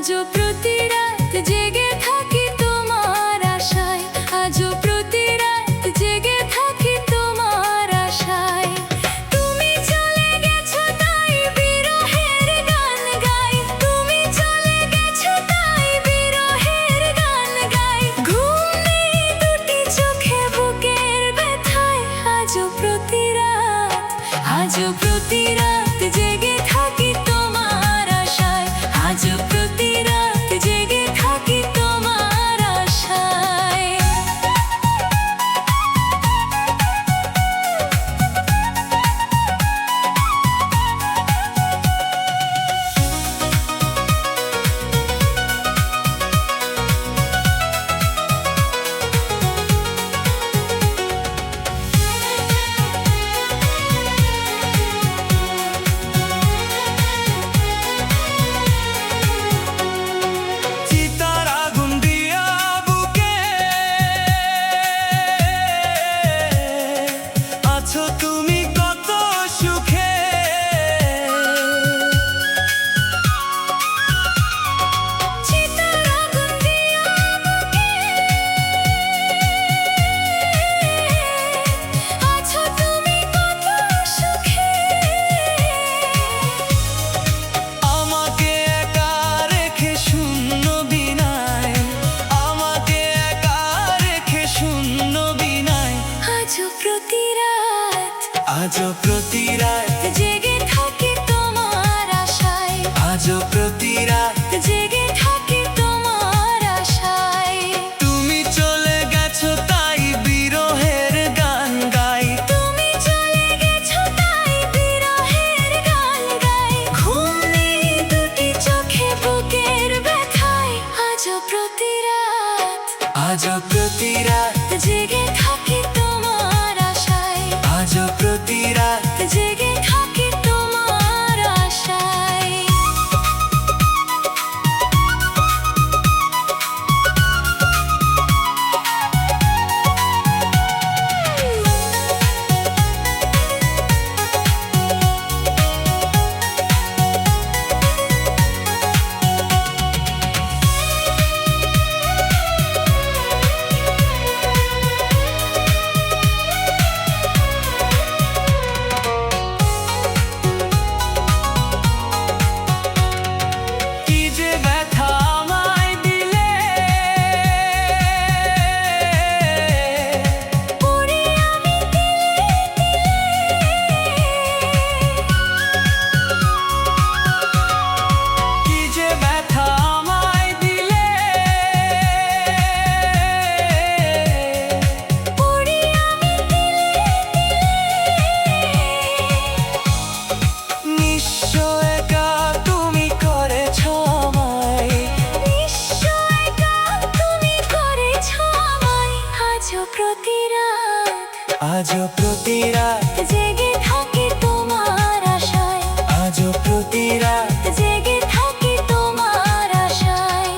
আজও প্রতি রাত জেগে থাকি তোমার আশায়, আজও প্রতি রাত জেগে থাকি তোমার আশায়। তুমি চলে গেছো তাই বিরহের গান গাই, তুমি চলে গেছো তাই বিরহের গান গাই। ঘুম নেই দুটি চোখে বুকের ব্যথায়, আজও প্রতি রাত, আজও প্রতি রাত জেগে থাকি তোমার আশায়, আজও প্রতি রাত জেগে থাকি তোমার আশায়। চিতার আগুন দিয়া বুকে আছো তুমি কত সুখে। চিতার আগুন দিয়া বুকে আছো তুমি কত সুখে। আমাকে একা রেখে শূন্য বিনায়, আমাকে একা রেখে শূন্য বিনায়। আজও প্রতি রাত, আজও প্রতি রাত, জেগে থাকি তোমার আশায়, আজও প্রতি রাত, জেগে থাকি তোমার আশায়। তুমি চলে গেছো তাই বিরহের গান গাই, তুমি চলে গেছো তাই বিরহের গান গাই। ঘুম নেই দুটি চোখে বুকের ব্যথায়, আজও প্রতি রাত, আজও প্রতি রাত, জেগে থাকি তোমার আশায়, আজও প্রতি রাত। জেগে থাকি তোমার আশায়। কি যে ব্যথা আমায় দিলে, পড়ে আমি তিলে তিলে, কি যে ব্যথা আমায় দিলে। পড়ে আমি তিলে নিঃস্ব একা তুমি করেছো আমায়, নিশ্চয় গান তুমি করেছো আমায়। আজও প্রতি রাত, আজও প্রতি রাত, জেগে থাকি তোমার আশায়, আজও প্রতি রাত, জেগে থাকি তোমার আশায়।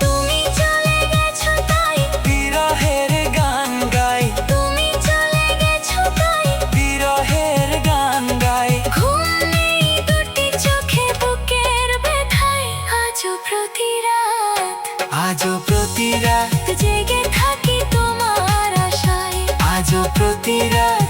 তুমি চলে গেছো তাই, বিরহের গান গাই, তুমি চলে গেছো তাই বিরহের গান গাই। ঘুম নেই দুটি চোখে বুকের ব্যথায়, আজও প্রতি রাত, আজও প্রতি রাত, জেগে থাকি তোমার আশায়, আজও প্রতি রাত।